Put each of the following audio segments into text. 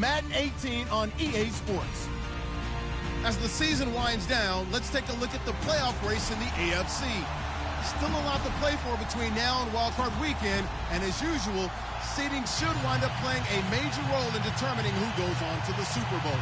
Madden 18 on EA Sports. As the season winds down, let's take a look at the playoff race in the AFC. Still a lot to play for between now and wildcard weekend, and as usual, seeding should wind up playing a major role in determining who goes on to the Super Bowl.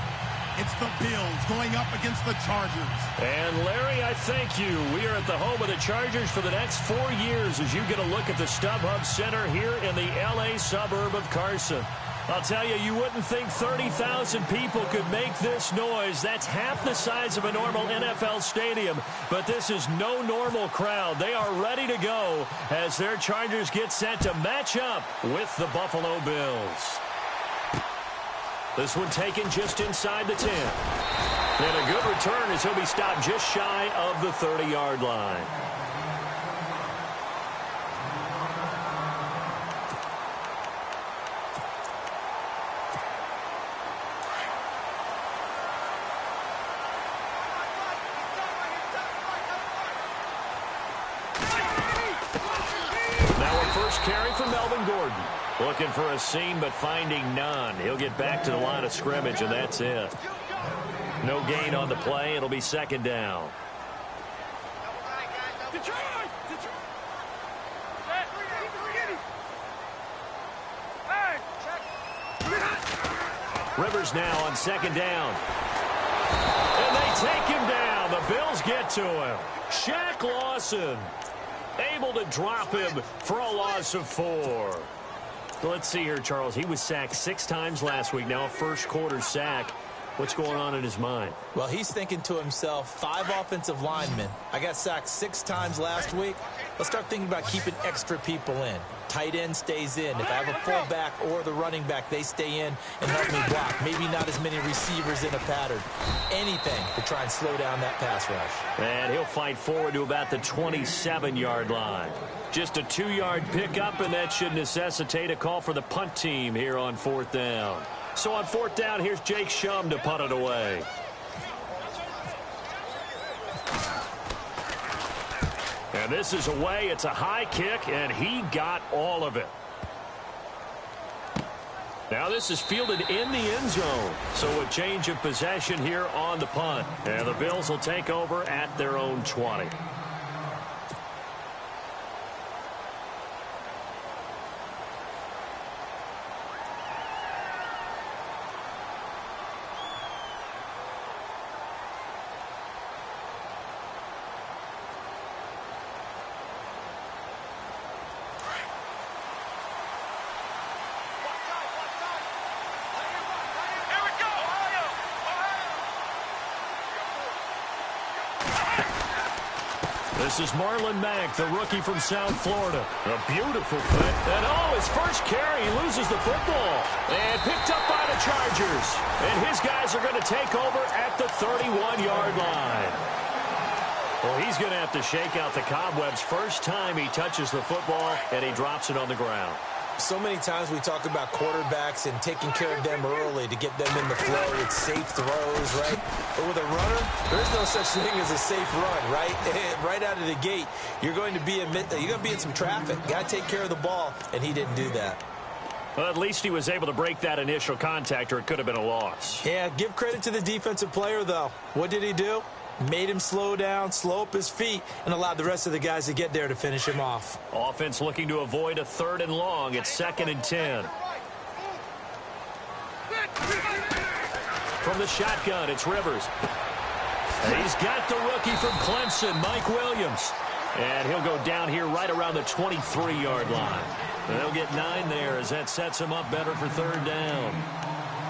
It's the Bills going up against the Chargers. And Larry, I thank you. We are at the home of the Chargers for the next 4 years as you get a look at the StubHub Center here in the L.A. suburb of Carson. I'll tell you, you wouldn't think 30,000 people could make this noise. That's half the size of a normal NFL stadium, but this is no normal crowd. They are ready to go as their Chargers get set to match up with the Buffalo Bills. This one taken just inside the 10. And a good return as he'll be stopped just shy of the 30-yard line. Carry for Melvin Gordon. Looking for a seam, but finding none. He'll get back to the line of scrimmage, and that's it. No gain on the play. It'll be second down. Rivers now on second down. And they take him down. The Bills get to him. Shaq Lawson able to drop him for a loss of 4. Let's see here, Charles. He was sacked 6 times last week. Now a first-quarter sack. What's going on in his mind? Well, he's thinking to himself, 5 offensive linemen. I got sacked 6 times last week. Let's start thinking about keeping extra people in. Tight end stays in. If I have a fullback or the running back, they stay in and help me block. Maybe not as many receivers in a pattern. Anything to try and slow down that pass rush. And he'll fight forward to about the 27-yard line. Just a 2-yard pickup, and that should necessitate a call for the punt team here on 4th down. So on 4th down, here's Jake Shum to punt it away. And this is away. It's a high kick, and he got all of it. Now this is fielded in the end zone. So a change of possession here on the punt. And the Bills will take over at their own 20. This is Marlon Mack, the rookie from South Florida. A beautiful fit. And oh, his first carry, he loses the football. And picked up by the Chargers. And his guys are going to take over at the 31-yard line. Well, he's going to have to shake out the cobwebs first time he touches the football, and he drops it on the ground. So many times we talk about quarterbacks and taking care of them early to get them in the flow with safe throws, right? But with a runner, there's no such thing as a safe run, right? Right out of the gate, you're going to be in some traffic. Got to take care of the ball, and he didn't do that. Well, at least he was able to break that initial contact, or it could have been a loss. Yeah, give credit to the defensive player, though. What did he do? Made him slow down, slow up his feet, and allowed the rest of the guys to get there to finish him off. Offense looking to avoid a 3rd and long. It's 2nd and 10. From the shotgun, it's Rivers. And he's got the rookie from Clemson, Mike Williams. And he'll go down here right around the 23-yard line. And they'll get 9 there as that sets him up better for 3rd down.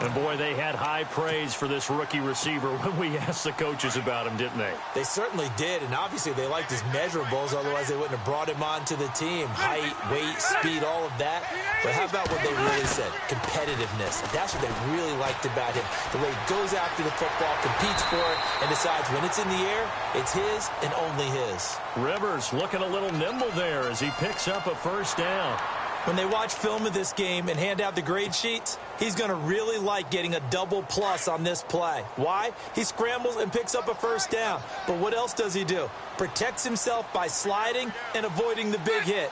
And, boy, they had high praise for this rookie receiver when we asked the coaches about him, didn't they? They certainly did, and obviously they liked his measurables. Otherwise, they wouldn't have brought him onto the team. Height, weight, speed, all of that. But how about what they really said? Competitiveness. That's what they really liked about him. The way he goes after the football, competes for it, and decides when it's in the air, it's his and only his. Rivers looking a little nimble there as he picks up a 1st down. When they watch film of this game and hand out the grade sheets, he's going to really like getting a double plus on this play. Why? He scrambles and picks up a 1st down. But what else does he do? Protects himself by sliding and avoiding the big hit.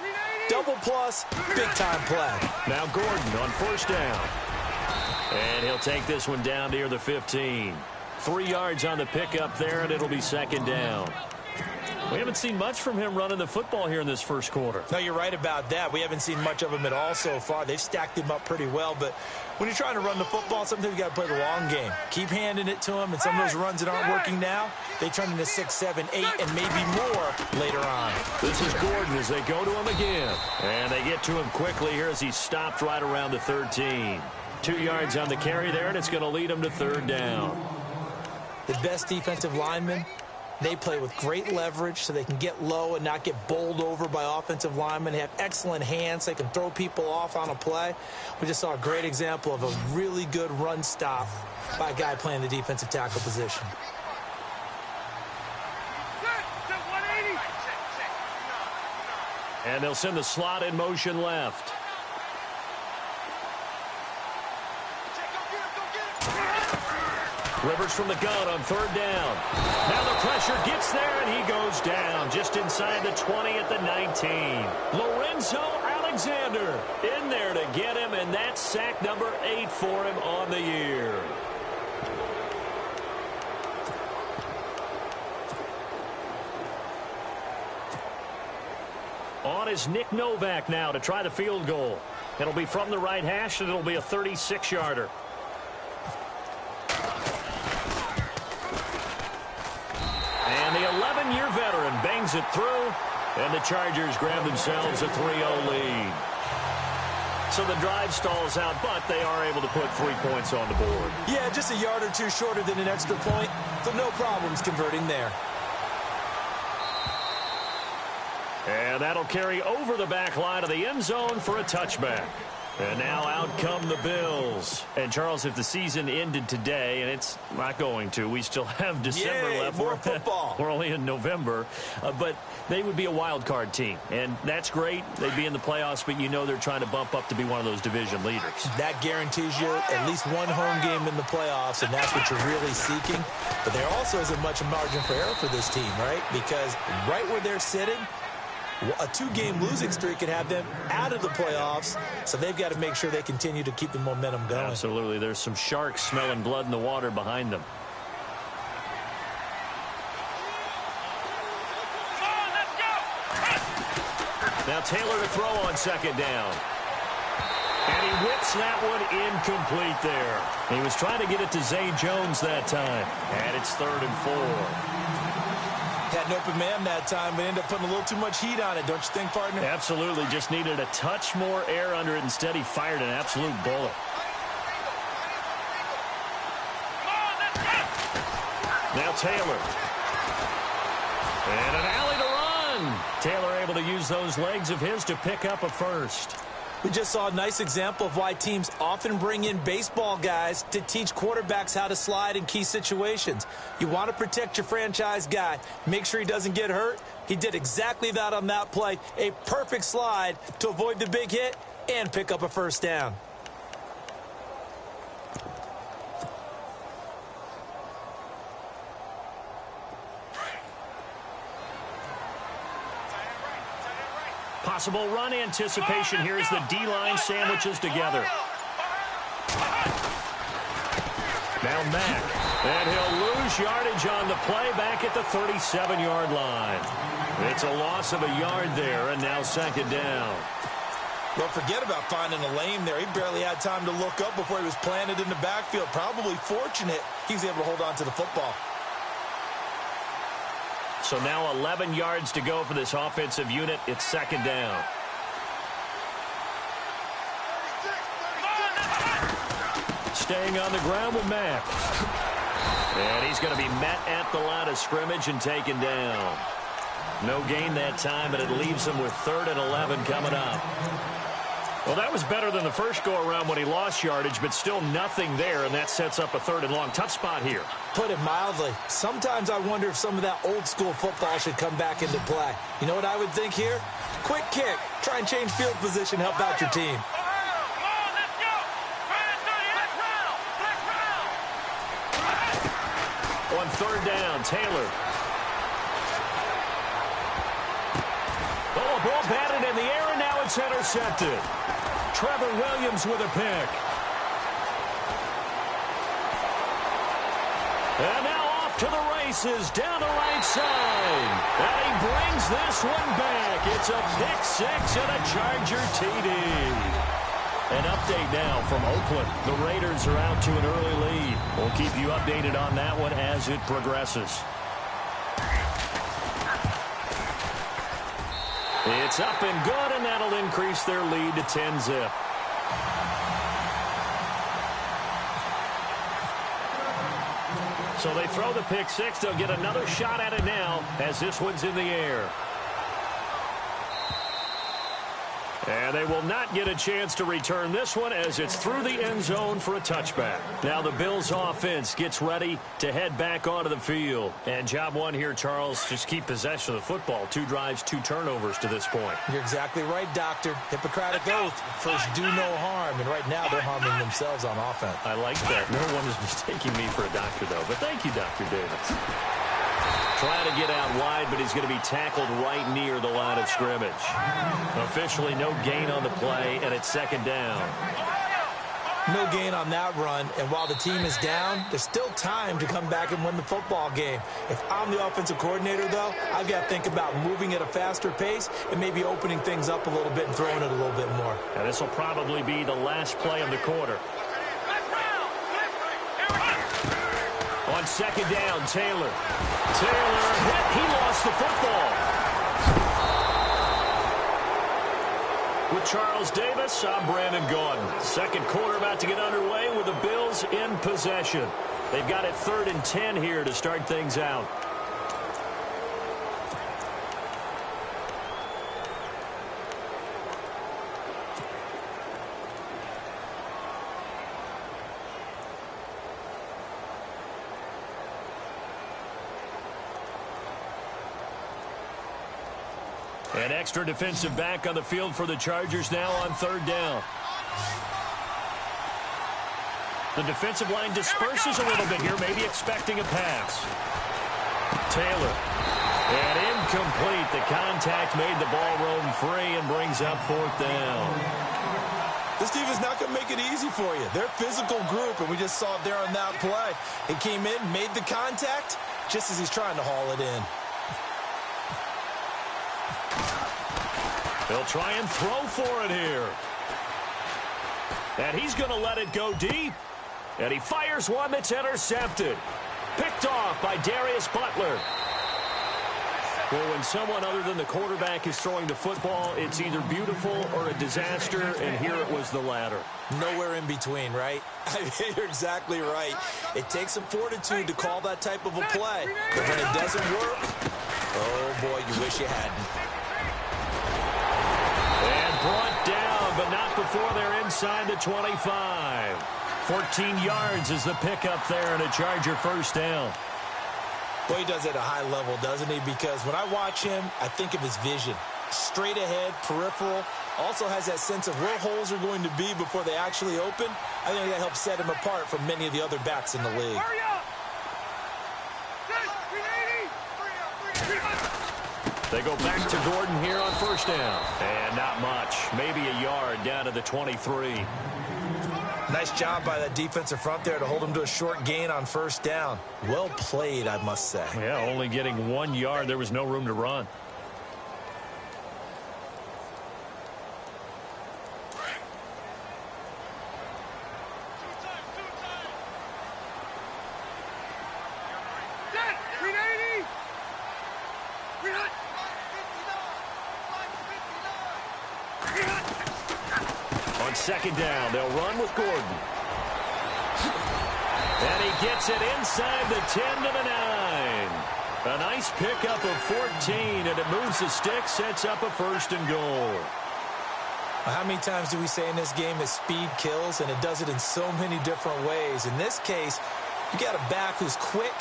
Double plus, big-time play. Now Gordon on 1st down. And he'll take this one down near the 15. 3 yards on the pickup there, and it'll be second down. We haven't seen much from him running the football here in this first quarter. No, you're right about that. We haven't seen much of him at all so far. They've stacked him up pretty well, but when you're trying to run the football, sometimes you got to play the long game. Keep handing it to him, and some of those runs that aren't working now, they turn into 6, 7, 8, and maybe more later on. This is Gordon as they go to him again. And they get to him quickly here as he's stopped right around the 13. 2 yards on the carry there, and it's going to lead him to third down. The best defensive linemen, they play with great leverage so they can get low and not get bowled over by offensive linemen. They have excellent hands. They can throw people off on a play. We just saw a great example of a really good run stop by a guy playing the defensive tackle position. And they'll send the slot in motion left. Rivers from the gun on third down. Now the pressure gets there, and he goes down just inside the 20 at the 19. Lorenzo Alexander in there to get him, and that's sack number 8 for him on the year. On is Nick Novak now to try the field goal. It'll be from the right hash, and it'll be a 36-yarder. And the 11-year veteran bangs it through, and the Chargers grab themselves a 3-0 lead. So the drive stalls out, but they are able to put 3 points on the board. Yeah, just a yard or two shorter than an extra point, so no problems converting there. And that'll carry over the back line of the end zone for a touchback. And now out come the Bills. And, Charles, if the season ended today, and it's not going to, we still have December left. More football. We're only in November. But they would be a wild card team. And that's great. They'd be in the playoffs, but you know they're trying to bump up to be one of those division leaders. That guarantees you at least one home game in the playoffs, and that's what you're really seeking. But there also isn't much margin for error for this team, right? Because right where they're sitting, a 2-game losing streak could have them out of the playoffs, so they've got to make sure they continue to keep the momentum going. Absolutely. There's some sharks smelling blood in the water behind them. Now Taylor to throw on second down. And he whips that one incomplete there. He was trying to get it to Zay Jones that time. And it's 3rd and 4. Had an open man that time, but ended up putting a little too much heat on it, don't you think, partner? Absolutely. Just needed a touch more air under it. Instead, he fired an absolute bullet. Now Taylor. And an alley to run. Taylor able to use those legs of his to pick up a first. We just saw a nice example of why teams often bring in baseball guys to teach quarterbacks how to slide in key situations. You want to protect your franchise guy. Make sure he doesn't get hurt. He did exactly that on that play. A perfect slide to avoid the big hit and pick up a first down. Possible run anticipation here as the D-line sandwiches together. Now Mack. And he'll lose yardage on the play back at the 37-yard line. It's a loss of a yard there, and now second down. Don't forget about finding a lane there. He barely had time to look up before he was planted in the backfield. Probably fortunate he was able to hold on to the football. So now 11 yards to go for this offensive unit. It's second down. Staying on the ground with Mack. And he's going to be met at the line of scrimmage and taken down. No gain that time, and it leaves him with 3rd and 11 coming up. Well, that was better than the first go-around when he lost yardage, but still nothing there, and that sets up a 3rd and long. Tough spot here. Put it mildly. Sometimes I wonder if some of that old-school football should come back into play. You know what I would think here? Quick kick. Try and change field position. Help out your team. On 3rd down, Taylor. Oh, ball batted in the air, and now it's intercepted. Trevor Williams with a pick. And now off to the races, down the right side. And he brings this one back. It's a pick six and a Charger TD. An update now from Oakland. The Raiders are out to an early lead. We'll keep you updated on that one as it progresses. It's up and good, and that'll increase their lead to 10-zip. So they throw the pick six. They'll get another shot at it now as this one's in the air. And they will not get a chance to return this one as it's through the end zone for a touchback. Now the Bills offense gets ready to head back onto the field. And job one here, Charles, just keep possession of the football. 2 drives, 2 turnovers to this point. You're exactly right, Doctor. Hippocratic oath. First, do no harm. And right now, they're harming themselves on offense. I like that. No one is mistaking me for a doctor, though. But thank you, Dr. Davis. Trying to get out wide, but he's going to be tackled right near the line of scrimmage. Officially no gain on the play, and it's second down. No gain on that run, and while the team is down, there's still time to come back and win the football game. If I'm the offensive coordinator, though, I've got to think about moving at a faster pace and maybe opening things up a little bit and throwing it a little bit more. And this will probably be the last play of the quarter. On second down, Taylor. Taylor hit. He lost the football. With Charles Davis, I'm Brandon Gaudin. Second quarter about to get underway with the Bills in possession. They've got it 3rd and 10 here to start things out. An extra defensive back on the field for the Chargers now on 3rd down. The defensive line disperses a little bit here, maybe expecting a pass. Taylor. And incomplete. The contact made the ball roam free and brings up 4th down. This team is not going to make it easy for you. They're a physical group, and we just saw it there on that play. It came in, made the contact, just as he's trying to haul it in. They'll try and throw for it here. And he's going to let it go deep. And he fires one that's intercepted. Picked off by Darius Butler. Well, when someone other than the quarterback is throwing the football, it's either beautiful or a disaster, and here it was the latter. Nowhere in between, right? I mean, you're exactly right. It takes some fortitude to call that type of a play. But when it doesn't work, oh, boy, you wish you hadn't. And brought down, but not before they're inside the 25. 14 yards is the pickup there, and a Charger first down. Well, he does it at a high level, doesn't he? Because when I watch him, I think of his vision. Straight ahead, peripheral. Also has that sense of where holes are going to be before they actually open. I think that helps set him apart from many of the other backs in the league. They go back to Gordon here on first down. And not much. Maybe a yard down to the 23. Nice job by that defensive front there to hold him to a short gain on first down. Well played, I must say. Yeah, only getting 1 yard. There was no room to run. On second down, they'll run with Gordon. And he gets it inside the 10 to the 9. A nice pickup of 14, and it moves the stick, sets up a 1st and goal. How many times do we say in this game that speed kills, and it does it in so many different ways? In this case, you got a back who's quick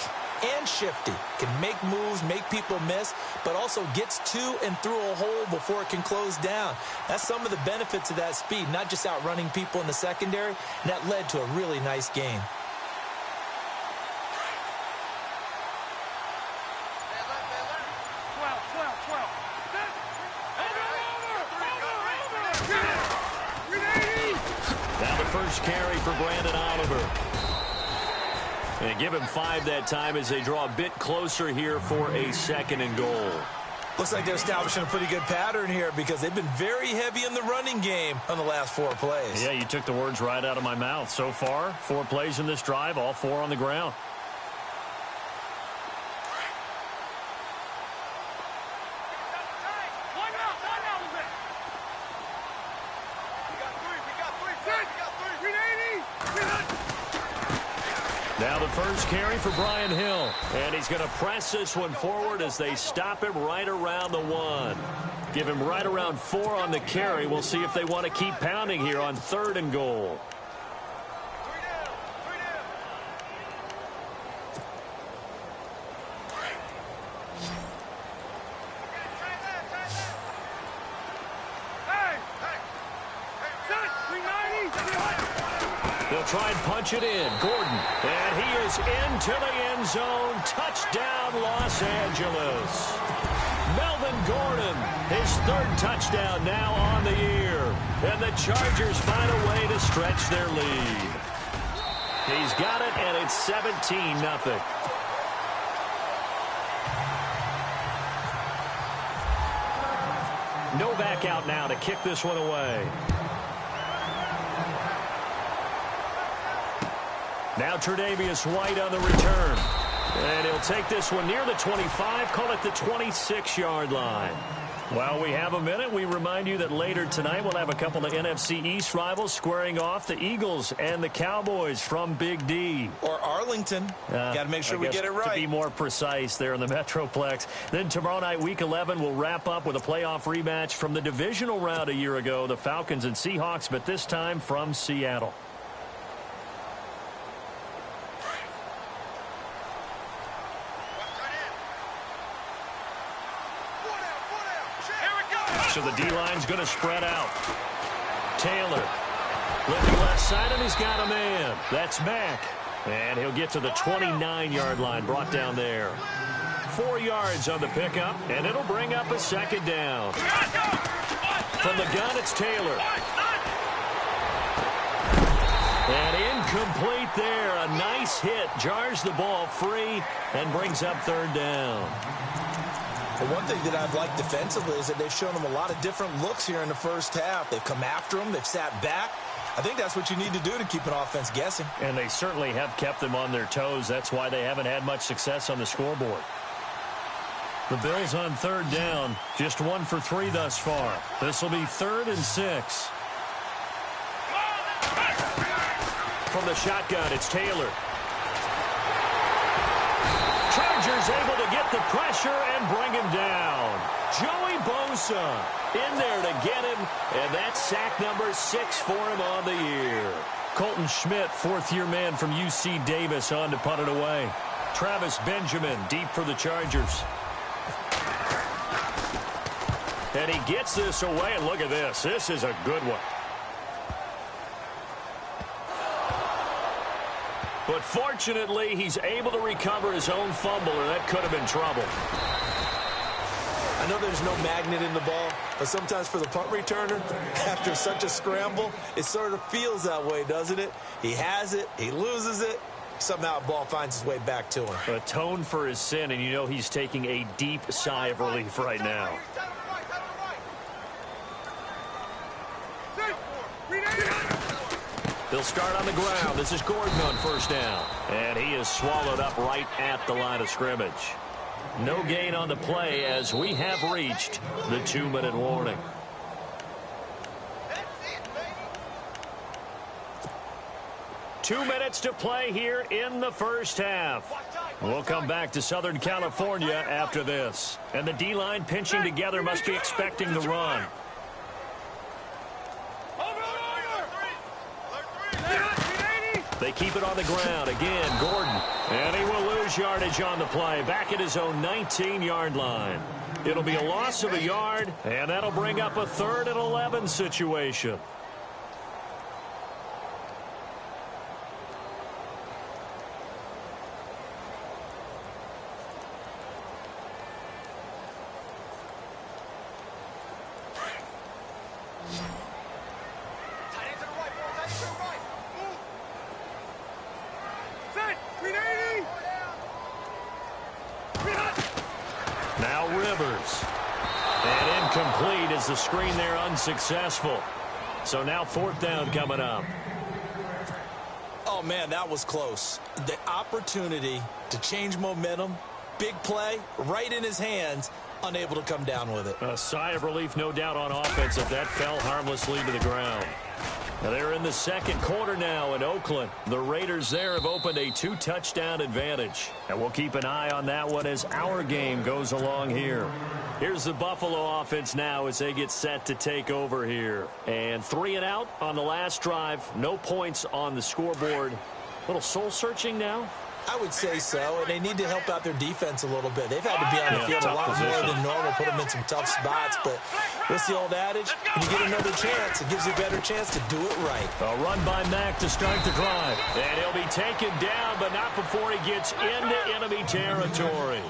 and shifty, can make moves, make people miss, but also gets to and through a hole before it can close down. That's some of the benefits of that speed, not just outrunning people in the secondary, and that led to a really nice game. Now the first carry for Brandon Oliver. And give him 5 that time as they draw a bit closer here for a 2nd and goal. Looks like they're establishing a pretty good pattern here because they've been very heavy in the running game on the last 4 plays. Yeah, you took the words right out of my mouth. So far, 4 plays in this drive, all 4 on the ground. Now the first carry for Brian Hill. And he's going to press this one forward as they stop him right around the 1. Give him right around 4 on the carry. We'll see if they want to keep pounding here on 3rd and goal. They'll try and punch it in. Gordon. And he is into the end zone. Touchdown, Los Angeles. Melvin Gordon, his 3rd touchdown now on the year. And the Chargers find a way to stretch their lead. He's got it, and it's 17-0. Novak out now to kick this one away. Now Tre'Davious White on the return. And he'll take this one near the 25, call it the 26-yard line. While we have a minute, we remind you that later tonight we'll have a couple of NFC East rivals squaring off, the Eagles and the Cowboys from Big D. Or Arlington. Got to make sure we get it right. To be more precise there in the Metroplex. Then tomorrow night, Week 11, we'll wrap up with a playoff rematch from the divisional round a year ago, the Falcons and Seahawks, but this time from Seattle. So the D-line's going to spread out. Taylor looking left side, and he's got a man. That's Mack. And he'll get to the 29-yard line, brought down there. 4 yards on the pickup, and it'll bring up a 2nd down. From the gun, it's Taylor. And incomplete there. A nice hit. Jars the ball free and brings up 3rd down. The one thing that I've liked defensively is that they've shown them a lot of different looks here in the first half. They've come after them. They've sat back. I think that's what you need to do to keep an offense guessing. And they certainly have kept them on their toes. That's why they haven't had much success on the scoreboard. The Bills on 3rd down. Just 1 for 3 thus far. This will be 3rd and 6. From the shotgun, it's Taylor. Chargers able to get the pressure and bring him down. Joey Bosa in there to get him, and that's sack number 6 for him on the year. Colton Schmidt, 4th-year man from UC Davis, on to punt it away. Travis Benjamin deep for the Chargers. And he gets this away, and look at this. This is a good one. But fortunately, he's able to recover his own fumble, or that could have been trouble. I know there's no magnet in the ball, but sometimes for the punt returner, after such a scramble, it sort of feels that way, doesn't it? He has it, he loses it, somehow the ball finds its way back to him. Atone for his sin, and you know he's taking a deep sigh of relief right now. They'll start on the ground. This is Gordon on 1st down. And he is swallowed up right at the line of scrimmage. No gain on the play as we have reached the 2-minute warning. Two minutes to play here in the first half. We'll come back to Southern California after this. And the D-line pinching together must be expecting the run. They keep it on the ground. Again, Gordon. And he will lose yardage on the play. Back at his own 19-yard line. It'll be a loss of a yard, and that'll bring up a 3rd and 11 situation. Now Rivers. And incomplete as the screen there unsuccessful. So now 4th down coming up. Oh, man, that was close. The opportunity to change momentum, big play, right in his hands, unable to come down with it. A sigh of relief, no doubt, on offense if that fell harmlessly to the ground. Now they're in the second quarter now in Oakland. The Raiders there have opened a 2-touchdown advantage. And we'll keep an eye on that one as our game goes along here. Here's the Buffalo offense now as they get set to take over here. And 3 and out on the last drive. No points on the scoreboard. A little soul-searching now. I would say so, and they need to help out their defense a little bit. They've had to be on the field a lot more than normal, put them in some tough spots. But what's the old adage? When you get another chance, it gives you a better chance to do it right. A run by Mack to start the drive. And he'll be taken down, but not before he gets into enemy territory.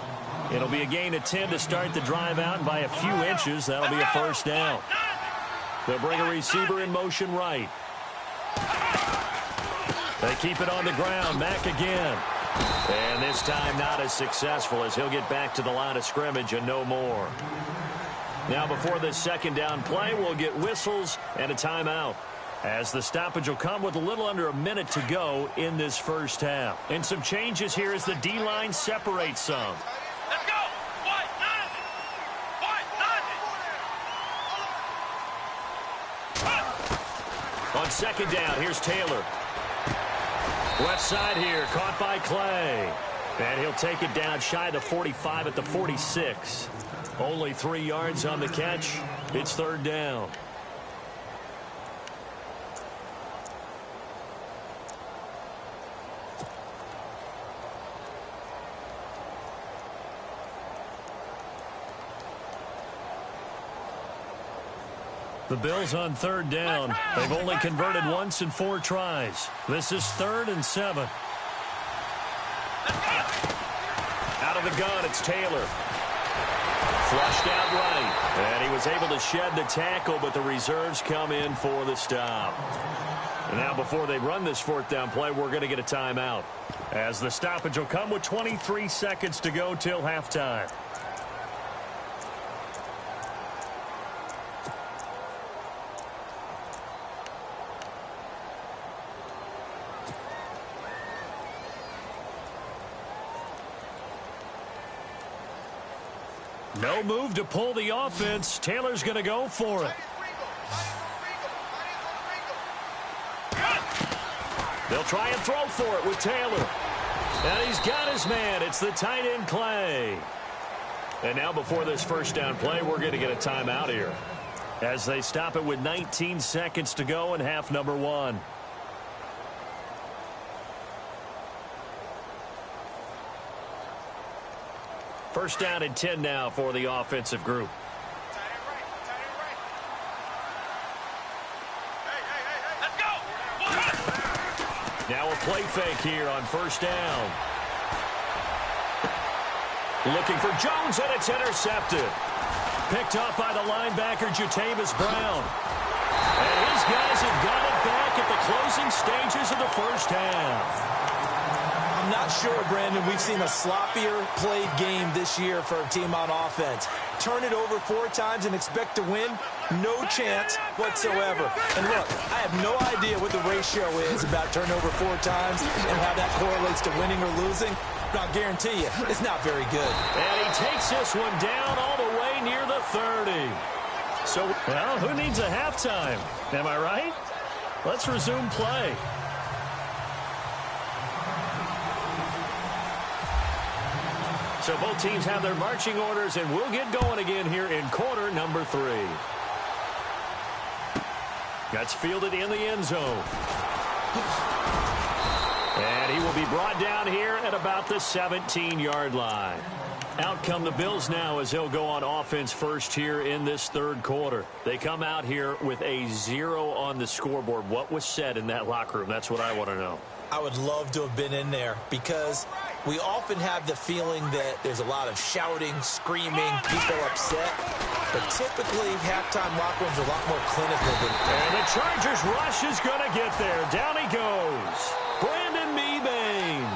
It'll be a gain of 10 to start the drive out, and by a few inches, that'll be a 1st down. They'll bring a receiver in motion right. They keep it on the ground. Mack again. And this time not as successful as he'll get back to the line of scrimmage and no more. Now before this 2nd down play, we'll get whistles and a timeout, as the stoppage will come with a little under a minute to go in this first half. And some changes here as the D-line separates some. Let's go! White, On 2nd down, here's Taylor. Left side here, caught by Clay. And he'll take it down shy of the 45 at the 46. Only 3 yards on the catch. It's 3rd down. The Bills on 3rd down. They've only converted once in 4 tries. This is 3rd and 7. Out of the gun, it's Taylor. Flushed out right. And he was able to shed the tackle, but the reserves come in for the stop. And now before they run this 4th down play, we're going to get a timeout, as the stoppage will come with 23 seconds to go till halftime. No move to pull the offense. Taylor's going to go for it. They'll try and throw for it with Taylor. And he's got his man. It's the tight end, Clay. And now before this 1st down play, we're going to get a timeout here, as they stop it with 19 seconds to go in half number 1. First down and 10 now for the offensive group. Let's go! Now a play fake here on 1st down. Looking for Jones, and it's intercepted. Picked off by the linebacker, Jatavis Brown. And his guys have got it back at the closing stages of the 1st half. I'm not sure, Brandon, we've seen a sloppier played game this year for a team on offense. Turn it over 4 times and expect to win? No chance whatsoever. And look, I have no idea what the ratio is about turnover 4 times and how that correlates to winning or losing. But I'll guarantee you, it's not very good. And he takes this one down all the way near the 30. So, well, who needs a halftime? Am I right? Let's resume play. So both teams have their marching orders, and we'll get going again here in quarter number 3. That's fielded in the end zone. And he will be brought down here at about the 17-yard line. Out come the Bills now as they'll go on offense first here in this 3rd quarter. They come out here with a 0 on the scoreboard. What was said in that locker room? That's what I want to know. I would love to have been in there, because we often have the feeling that there's a lot of shouting, screaming, people upset. But typically, halftime locker rooms are a lot more clinical than that. And the Chargers rush is going to get there. Down he goes. Brandon Mebane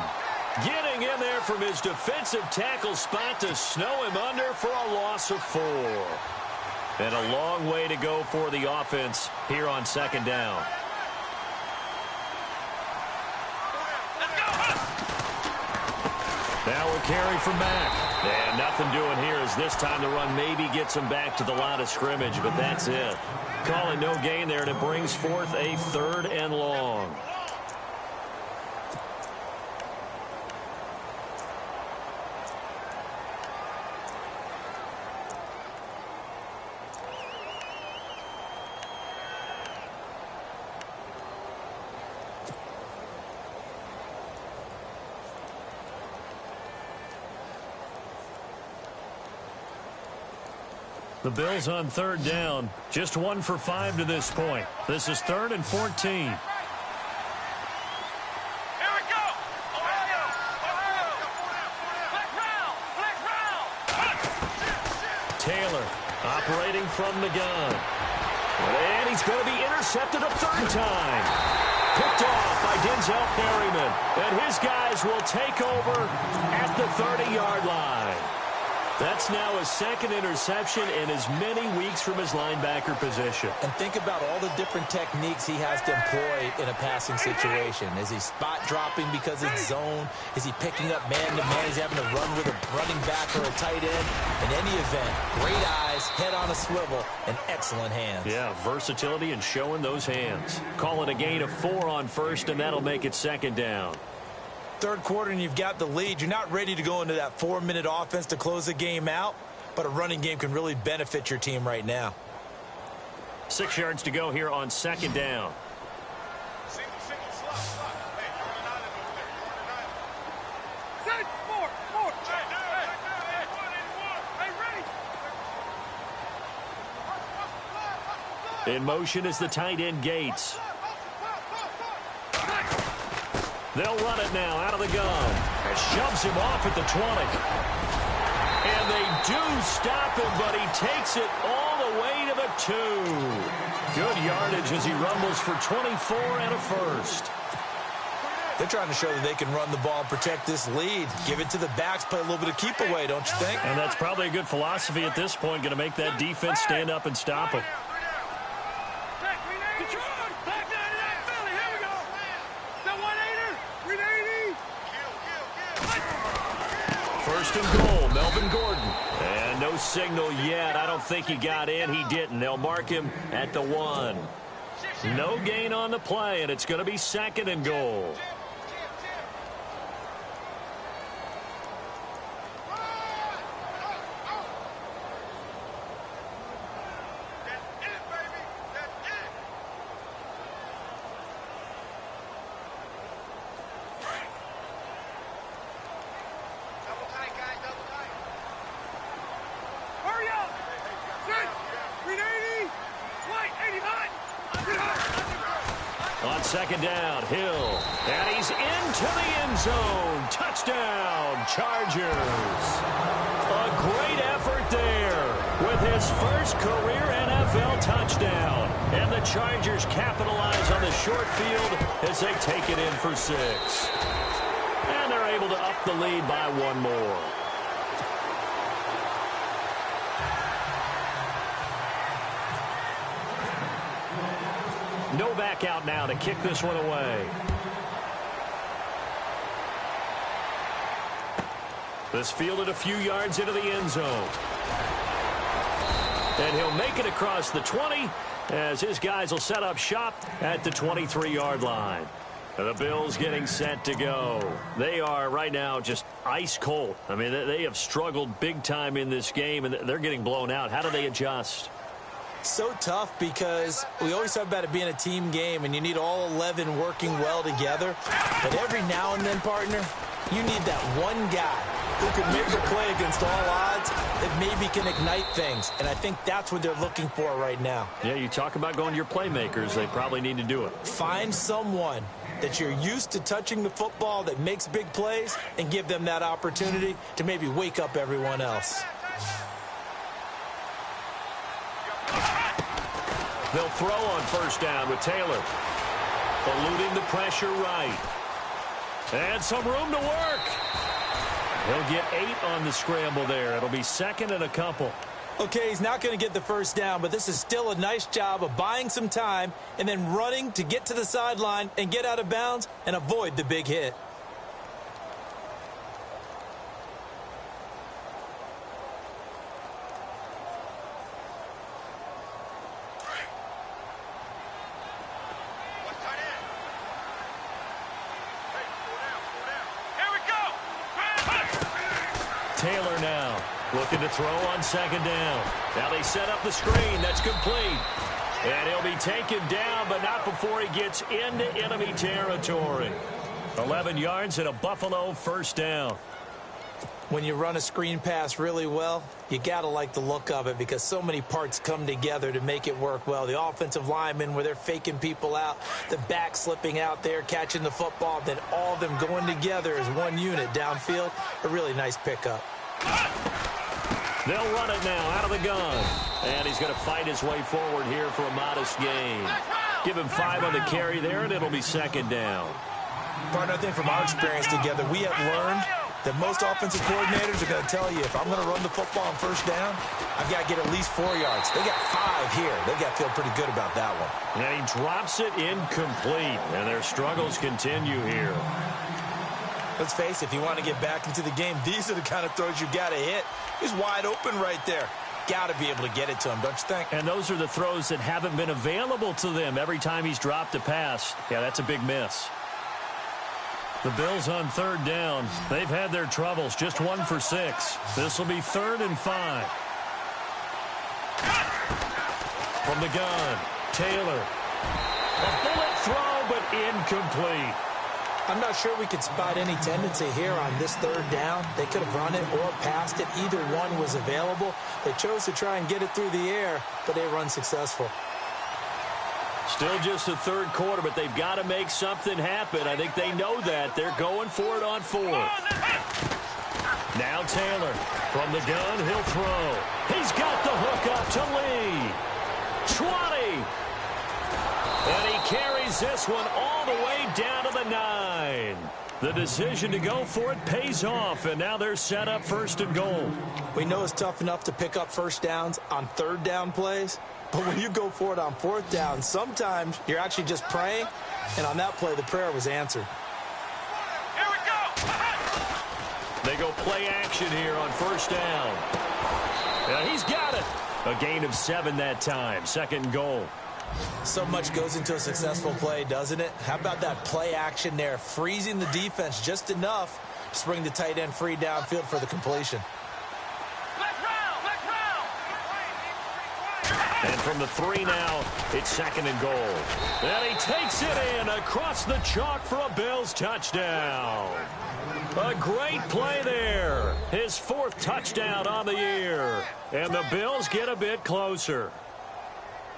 getting in there there from his defensive tackle spot to snow him under for a loss of 4. And a long way to go for the offense here on second down. Now we'll carry from Mack. And nothing doing here as this time the run maybe gets him back to the line of scrimmage, but that's it. Calling no gain there, and it brings forth a 3rd and long. The Bills on 3rd down. Just 1 for 5 to this point. This is 3rd and 14. Here we go. Ohio. Flex round. Taylor operating from the gun. And he's going to be intercepted a 3rd time. Picked off by Denzel Perryman. And his guys will take over at the 30-yard line. That's now his 2nd interception in as many weeks from his linebacker position. And think about all the different techniques he has to employ in a passing situation. Is he spot dropping because it's zone? Is he picking up man-to-man? Is he having to run with a running back or a tight end? In any event, great eyes, head on a swivel, and excellent hands. Yeah, versatility and showing those hands. Calling a gain of 4 on 1st, and that'll make it 2nd down. 3rd quarter and you've got the lead. You're not ready to go into that 4-minute offense to close the game out, but a running game can really benefit your team right now. 6 yards to go here on 2nd down. Single slot. Hey, you're on an island over there. Set, 4. Hey, ready? In motion is the tight end Gates. They'll run it now out of the gun. It shoves him off at the 20. And they do stop him, but he takes it all the way to the 2. Good yardage as he rumbles for 24 and a 1st. They're trying to show that they can run the ball and protect this lead. Give it to the backs, play a little bit of keep away, don't you think? And that's probably a good philosophy at this point, going to make that defense stand up and stop him. First and goal, Melvin Gordon. And no signal yet. I don't think he got in. He didn't. They'll mark him at the 1. No gain on the play, and it's going to be 2nd and goal. On 2nd down, Hill. And he's into the end zone. Touchdown, Chargers. A great effort there with his first career NFL touchdown. And the Chargers capitalize on the short field as they take it in for 6. And they're able to up the lead by 1 more. Novak out now to kick this one away. This fielded a few yards into the end zone. And he'll make it across the 20 as his guys will set up shop at the 23-yard line. The Bills getting set to go. They are right now just ice cold. I mean, they have struggled big time in this game, and they're getting blown out. How do they adjust? So tough because we always talk about it being a team game and you need all 11 working well together. But every now and then, partner, you need that one guy who can make a play against all odds that maybe can ignite things. And I think that's what they're looking for right now. Yeah, you talk about going to your playmakers. They probably need to do it. Find someone that you're used to touching the football that makes big plays and give them that opportunity to maybe wake up everyone else. They'll throw on 1st down with Taylor. Eluding the pressure right. And some room to work. He'll get 8 on the scramble there. It'll be second and a couple. Okay, he's not going to get the first down, but this is still a nice job of buying some time and then running to get to the sideline and get out of bounds and avoid the big hit. Taylor now looking to throw on second down. Now they set up the screen. That's complete. And he'll be taken down, but not before he gets into enemy territory. 11 yards and a Buffalo first down. When you run a screen pass really well, you got to like the look of it because so many parts come together to make it work well. The offensive linemen where they're faking people out, the back slipping out there, catching the football, then all of them going together as one unit downfield. A really nice pickup. They'll run it now out of the gun. And he's going to fight his way forward here for a modest gain. Give him 5 on the carry there, and it'll be second down. Partner, I think from our experience together, we have learned that most offensive coordinators are going to tell you, if I'm going to run the football on first down, I've got to get at least 4 yards. They got 5 here. They got to feel pretty good about that one. And he drops it incomplete, and their struggles continue here. Let's face it, if you want to get back into the game, these are the kind of throws you got to hit. He's wide open right there. Got to be able to get it to him, don't you think? And those are the throws that haven't been available to them every time he's dropped a pass. Yeah, that's a big miss. The Bills on third down. They've had their troubles, just 1 for 6. This will be 3rd and 5. From the gun, Taylor. A bullet throw, but incomplete. I'm not sure we could spot any tendency here on this third down. They could have run it or passed it. Either one was available. They chose to try and get it through the air, but they were unsuccessful. Still just the third quarter, but they've got to make something happen. I think they know that. They're going for it on 4th. Now Taylor from the gun. He'll throw. He's got the hook up to Lee. 20. And he carries this one all the way down to the 9. The decision to go for it pays off, and now they're set up 1st and goal. We know it's tough enough to pick up first downs on third down plays, but when you go for it on 4th down, sometimes you're actually just praying, and on that play, the prayer was answered. Here we go. They go play action here on 1st down. And he's got it. A gain of 7 that time. 2nd and goal. So much goes into a successful play, doesn't it? How about that play action there, freezing the defense just enough to bring the tight end free downfield for the completion. And from the 3 now, it's 2nd and goal. And he takes it in across the chalk for a Bills touchdown. A great play there. His 4th touchdown on the year. And the Bills get a bit closer.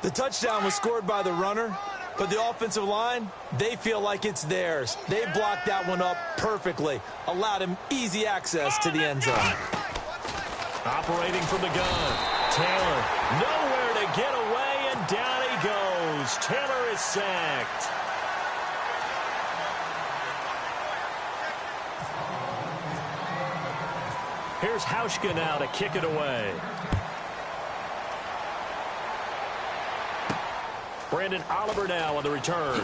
The touchdown was scored by the runner, but the offensive line, they feel like it's theirs. They blocked that one up perfectly, allowed him easy access to the end zone. Operating from the gun, Taylor, nowhere to get away, and down he goes. Taylor is sacked. Here's Hauschka now to kick it away. Brandon Oliver now on the return.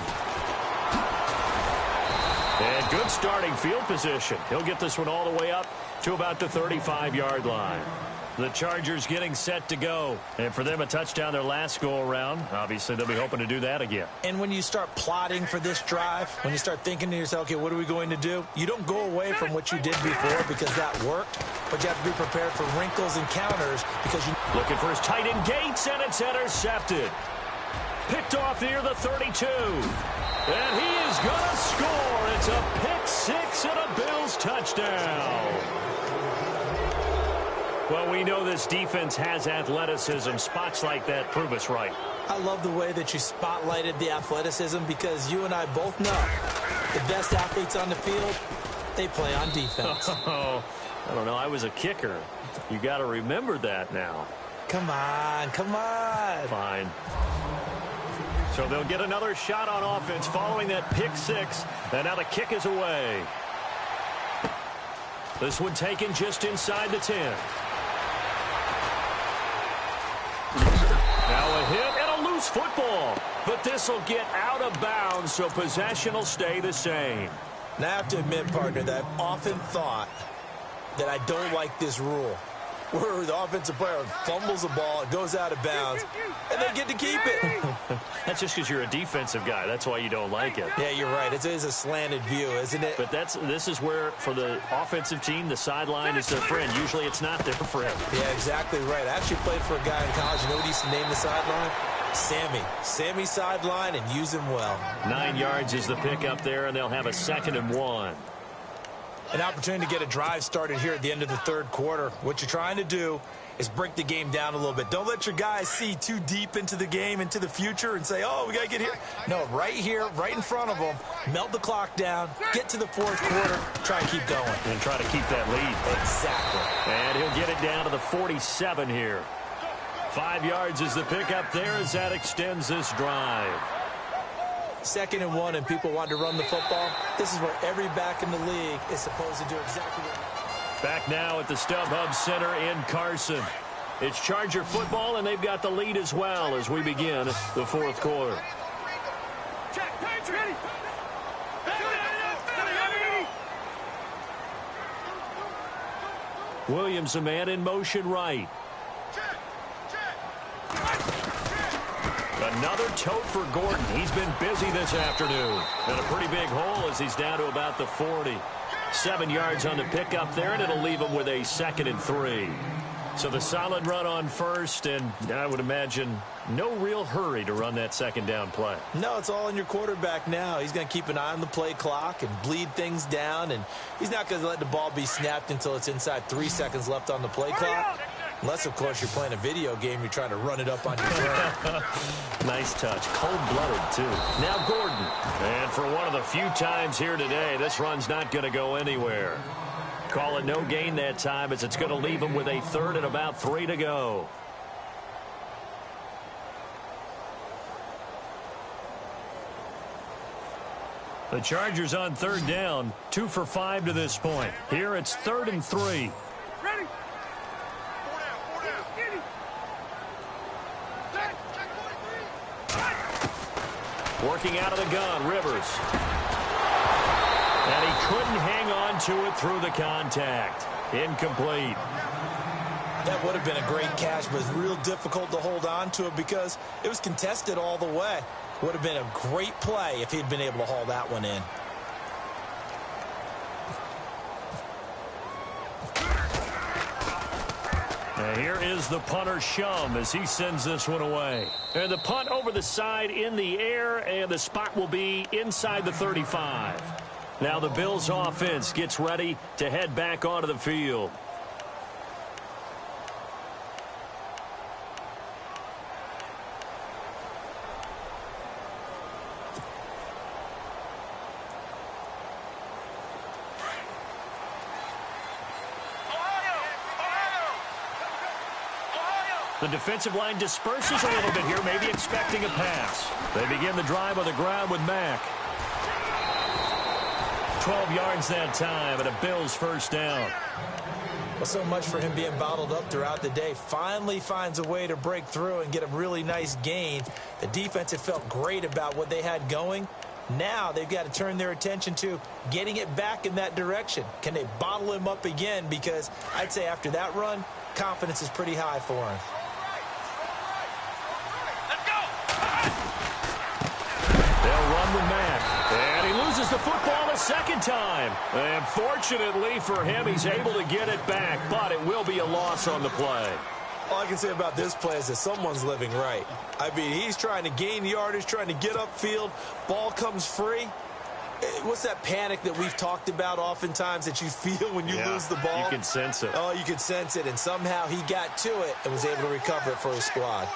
And good starting field position. He'll get this one all the way up to about the 35-yard line. The Chargers getting set to go. And for them, a touchdown their last go-around. Obviously, they'll be hoping to do that again. And when you start plotting for this drive, when you start thinking to yourself, okay, what are we going to do? You don't go away from what you did before because that worked, but you have to be prepared for wrinkles and counters because you... Looking for his tight end Gates, and it's intercepted. Picked off near the 32. And he is going to score. It's a pick 6 and a Bills touchdown. Well, we know this defense has athleticism. Spots like that prove us right. I love the way that you spotlighted the athleticism because you and I both know the best athletes on the field, they play on defense. Oh, I don't know. I was a kicker. You got to remember that now. Come on, come on. Fine. So they'll get another shot on offense following that pick 6. And now the kick is away. This one taken just inside the 10. Now a hit and a loose football. But this will get out of bounds, so possession will stay the same. Now, I have to admit, partner, that I've often thought that I don't like this rule, where the offensive player fumbles the ball, it goes out of bounds, and they get to keep it. That's just because you're a defensive guy. That's why you don't like it. Yeah, you're right. It is a slanted view, isn't it? But this is where, for the offensive team, the sideline is their friend. Usually it's not their friend. Yeah, exactly right. I actually played for a guy in college. You know what he used to name the sideline? Sammy. Sammy sideline, and use him well. 9 yards is the pickup there, and they'll have a 2nd and 1. An opportunity to get a drive started here at the end of the third quarter. What you're trying to do is break the game down a little bit. Don't let your guys see too deep into the game, into the future, and say, oh, we got to get here. No, right here, right in front of them, melt the clock down, get to the fourth quarter, try and keep going. And try to keep that lead. Exactly. And he'll get it down to the 47 here. 5 yards is the pickup there as that extends this drive. 2nd and 1, and people want to run the football. This is where every back in the league is supposed to do exactly what. Back now at the StubHub Center in Carson. It's Charger football, and they've got the lead as well as we begin the fourth quarter. Williams, a man in motion right. Another tote for Gordon. He's been busy this afternoon. And a pretty big hole as he's down to about the 40. 7 yards on the pickup there, and it'll leave him with a 2nd and 3. So the solid run on first, and I would imagine no real hurry to run that 2nd down play. No, it's all in your quarterback now. He's going to keep an eye on the play clock and bleed things down, and he's not going to let the ball be snapped until it's inside 3 seconds left on the play clock. Unless, of course, you're playing a video game, you're trying to run it up on your throat. Nice touch. Cold-blooded, too. Now Gordon. And for one of the few times here today, this run's not going to go anywhere. Call it no gain that time as it's going to leave him with a 3rd and about 3 to go. The Chargers on 3rd down, 2 for 5 to this point. Here it's 3rd and 3. Ready? Working out of the gun, Rivers. And he couldn't hang on to it through the contact. Incomplete. That would have been a great catch, but it's real difficult to hold on to it because it was contested all the way. Would have been a great play if he'd been able to haul that one in. And here is the punter, Shum, as he sends this one away. And the punt over the side in the air, and the spot will be inside the 35. Now the Bills offense gets ready to head back onto the field. The defensive line disperses a little bit here, maybe expecting a pass. They begin the drive on the ground with Mack. 12 yards that time, and a Bills 1st down. Well, so much for him being bottled up throughout the day. Finally finds a way to break through and get a really nice gain. The defense had felt great about what they had going. Now they've got to turn their attention to getting it back in that direction. Can they bottle him up again? Because I'd say after that run, confidence is pretty high for him. They'll run with Mack. And he loses the football a 2nd time. And fortunately for him, he's able to get it back, but it will be a loss on the play. All I can say about this play is that someone's living right. I mean, he's trying to gain yardage, trying to get upfield. Ball comes free. What's that panic that we've talked about oftentimes that you feel when you lose the ball? You can sense it. Oh, you can sense it. And somehow he got to it and was able to recover it for his squad.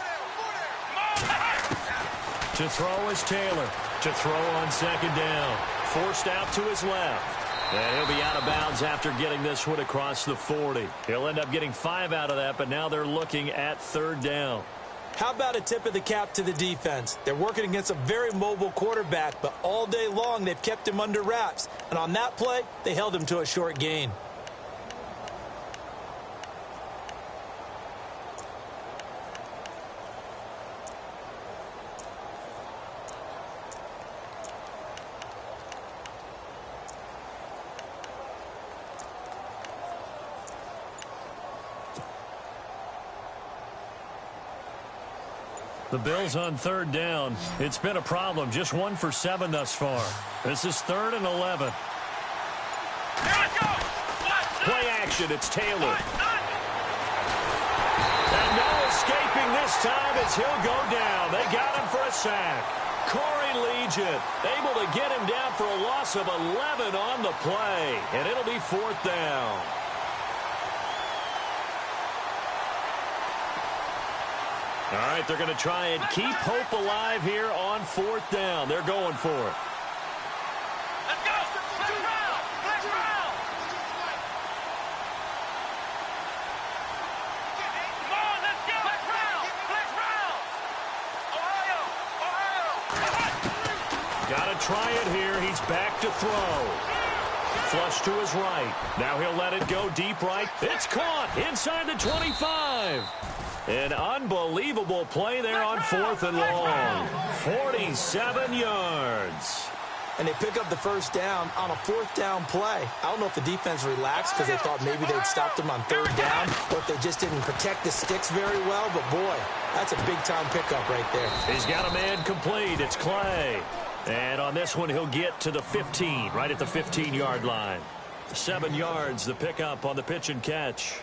To throw is Taylor. To throw on 2nd down. Forced out to his left. And he'll be out of bounds after getting this one across the 40. He'll end up getting 5 out of that, but now they're looking at 3rd down. How about a tip of the cap to the defense? They're working against a very mobile quarterback, but all day long they've kept him under wraps. And on that play, they held him to a short gain. The Bills on third down. It's been a problem. Just 1 for 7 thus far. This is 3rd and 11. Play action. It's Taylor. And no escaping this time as he'll go down. They got him for a sack. Corey Legion able to get him down for a loss of 11 on the play. And it'll be 4th down. All right, they're going to try and keep hope alive here on 4th down. They're going for it. Let's go. Flex round. Flex round. Come on, let's go. Flex round. Flex round. Ohio. Got to try it here. He's back to throw. Flush to his right. Now he'll let it go deep right. It's caught inside the 25. An unbelievable play there on 4th and long. 47 yards. And they pick up the first down on a 4th down play. I don't know if the defense relaxed because they thought maybe they'd stopped them on 3rd down, or if they just didn't protect the sticks very well. But, boy, that's a big-time pickup right there. He's got a man complete. It's Clay. And on this one, he'll get to the 15, right at the 15-yard line. 7 yards, the pickup on the pitch and catch.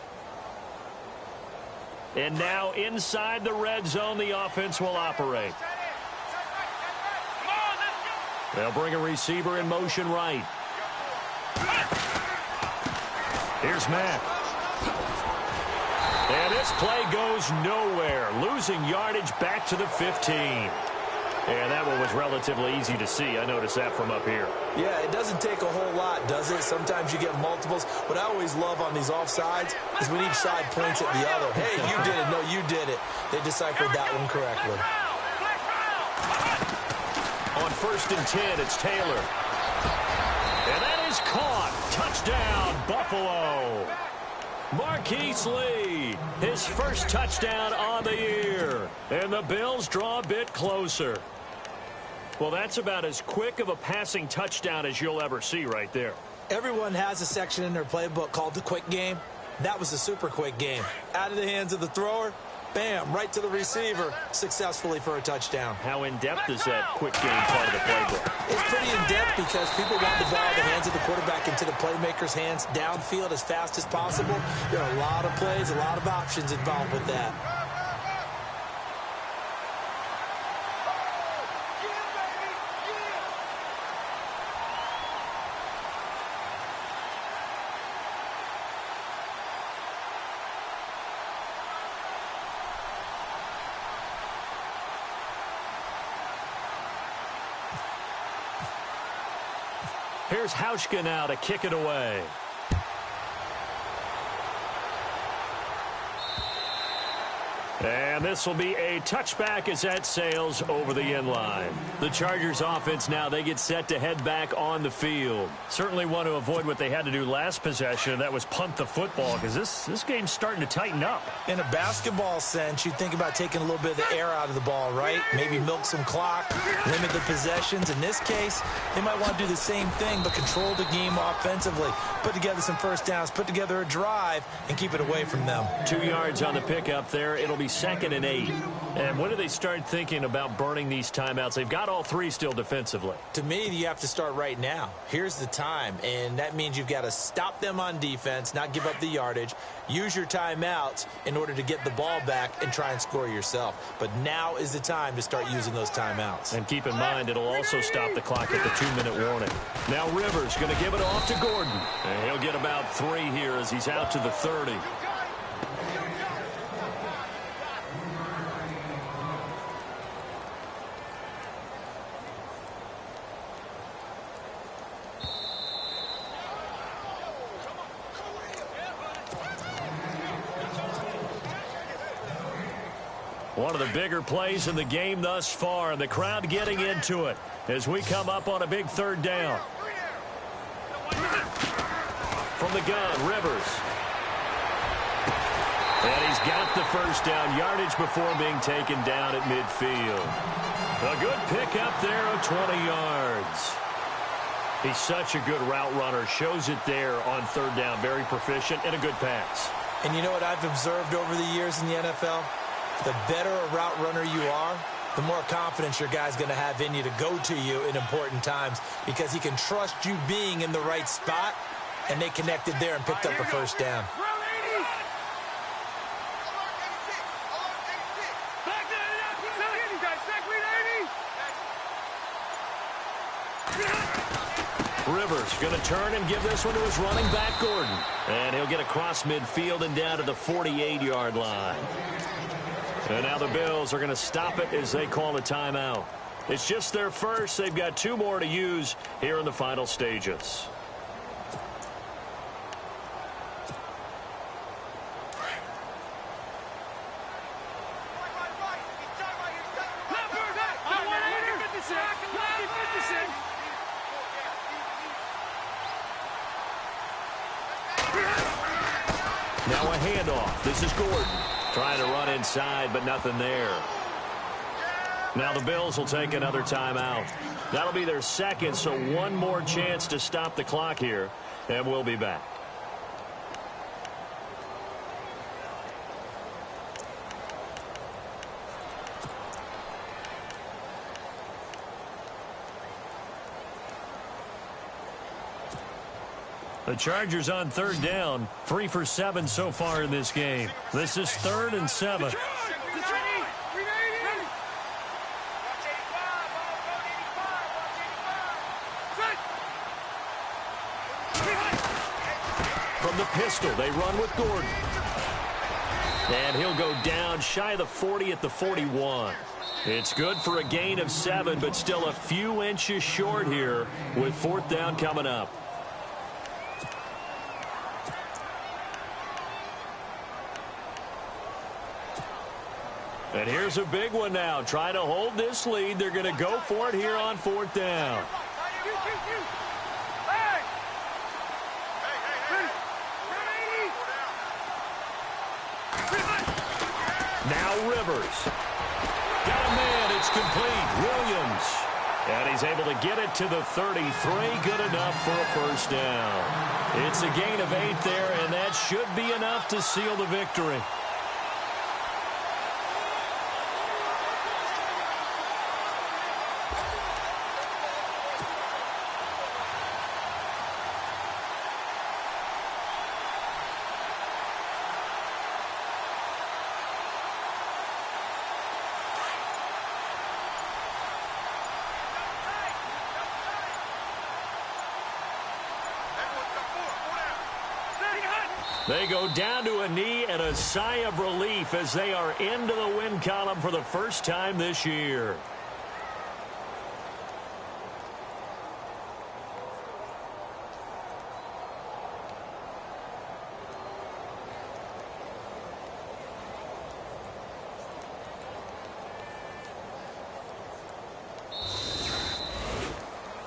And now inside the red zone, the offense will operate. They'll bring a receiver in motion right. Here's Mack. And this play goes nowhere. Losing yardage back to the 15. And that one was relatively easy to see. I noticed that from up here. Yeah, it doesn't take a whole lot, does it? Sometimes you get multiples. What I always love on these offsides is when each side points at the other. Hey, you did it. No, you did it. They deciphered that one correctly. On 1st and 10, it's Taylor. And that is caught. Touchdown, Buffalo. Marquise Lee, his first touchdown on the year. And the Bills draw a bit closer. Well, that's about as quick of a passing touchdown as you'll ever see right there. Everyone has a section in their playbook called the quick game. That was a super quick game. Out of the hands of the thrower, bam, right to the receiver, successfully for a touchdown. How in-depth is that quick game part of the playbook? It's pretty in-depth because people want the ball out of the hands of the quarterback into the playmaker's hands downfield as fast as possible. There are a lot of plays, a lot of options involved with that. Here's Hauschka now to kick it away. And this will be a touchback as that sails over the end line. The Chargers offense now, they get set to head back on the field. Certainly want to avoid what they had to do last possession. That was punt the football because this game's starting to tighten up. In a basketball sense, you think about taking a little bit of the air out of the ball, right? Maybe milk some clock, limit the possessions. In this case, they might want to do the same thing but control the game offensively. Put together some first downs, put together a drive, and keep it away from them. 2 yards on the pickup there. It'll be 2nd and 8. And when do they start thinking about burning these timeouts? They've got all 3 still defensively. To me, you have to start right now. Here's the time, and that means you've got to stop them on defense, not give up the yardage, use your timeouts in order to get the ball back and try and score yourself. But now is the time to start using those timeouts. And keep in mind, it'll also stop the clock at the 2-minute warning. Now Rivers going to give it off to Gordon. And he'll get about 3 here as he's out to the 30. One of the bigger plays in the game thus far, and the crowd getting into it as we come up on a big 3rd down. From the gun, Rivers. And he's got the first down, yardage before being taken down at midfield. A good pickup there of 20 yards. He's such a good route runner. Shows it there on 3rd down. Very proficient and a good pass. And you know what I've observed over the years in the NFL? The better a route runner you are, the more confidence your guy's going to have in you to go to you in important times because he can trust you being in the right spot, and they connected there and picked up the first down. Rivers going to turn and give this one to his running back, Gordon. And he'll get across midfield and down to the 48-yard line. And now the Bills are going to stop it as they call a timeout. It's just their first. They've got 2 more to use here in the final stages. Now a handoff. This is Gordon trying to run inside, but nothing there. Now the Bills will take another timeout. That'll be their second, so one more chance to stop the clock here, and we'll be back. The Chargers on 3rd down, 3 for 7 so far in this game. This is 3rd and 7. From the pistol, they run with Gordon. And he'll go down shy of the 40 at the 41. It's good for a gain of 7, but still a few inches short here with 4th down coming up. And here's a big one now. Trying to hold this lead. They're going to go for it here on 4th down. Now Rivers. Got a man. It's complete. Williams. And he's able to get it to the 33. Good enough for a first down. It's a gain of 8 there, and that should be enough to seal the victory. They go down to a knee and a sigh of relief as they are into the win column for the first time this year.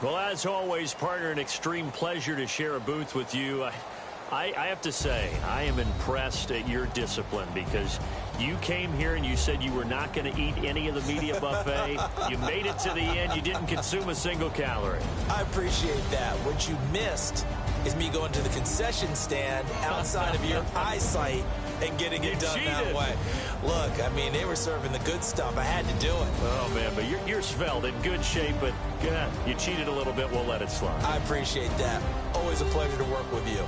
Well, as always, partner, an extreme pleasure to share a booth with you. I have to say, I am impressed at your discipline because you came here and you said you were not going to eat any of the media buffet. You made it to the end. You didn't consume a single calorie. I appreciate that. What you missed is me going to the concession stand outside of your eyesight and getting it done that way. Look, I mean, they were serving the good stuff. I had to do it. Oh, man, but you're svelte, in good shape, but you cheated a little bit. We'll let it slide. I appreciate that. Always a pleasure to work with you.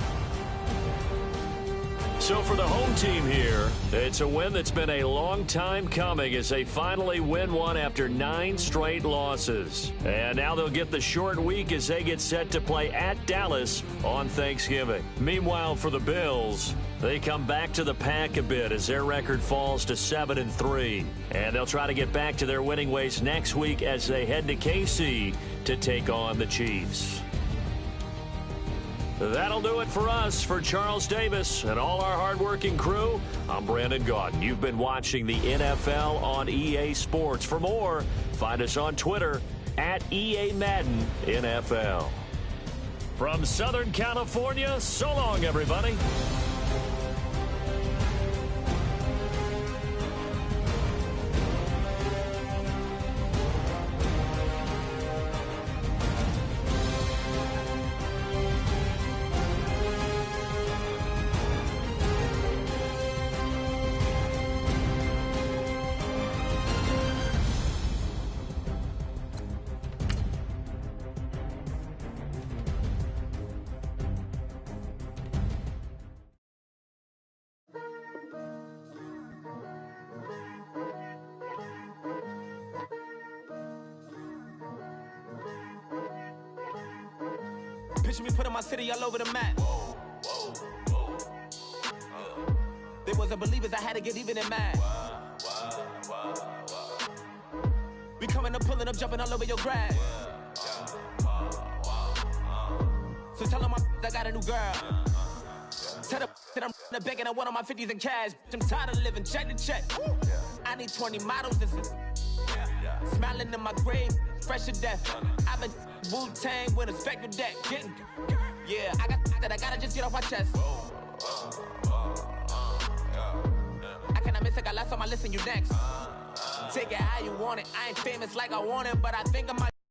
So for the home team here, it's a win that's been a long time coming as they finally win one after 9 straight losses. And now they'll get the short week as they get set to play at Dallas on Thanksgiving. Meanwhile, for the Bills, they come back to the pack a bit as their record falls to 7-3. And they'll try to get back to their winning ways next week as they head to KC to take on the Chiefs. That'll do it for us. For Charles Davis and all our hardworking crew, I'm Brandon Gaudin. You've been watching the NFL on EA Sports. For more, find us on Twitter at EA Madden NFL. From Southern California, so long, everybody. Picture me putting my city all over the map. They wasn't believers, I had to get even and mad. We coming up, pulling up, jumping all over your grass. So tell them I got a new girl. Tell them that I'm the bank and I want on my 50s in cash. I'm tired of living check to check. I need 20 models, this is smiling in my grave, fresh to death. I've been Wu-Tang with a spectral deck. Yeah, I got that I gotta just get off my chest. I cannot miss it, got last on my list and you next. Take it how you want it. I ain't famous like I want it, but I think I might.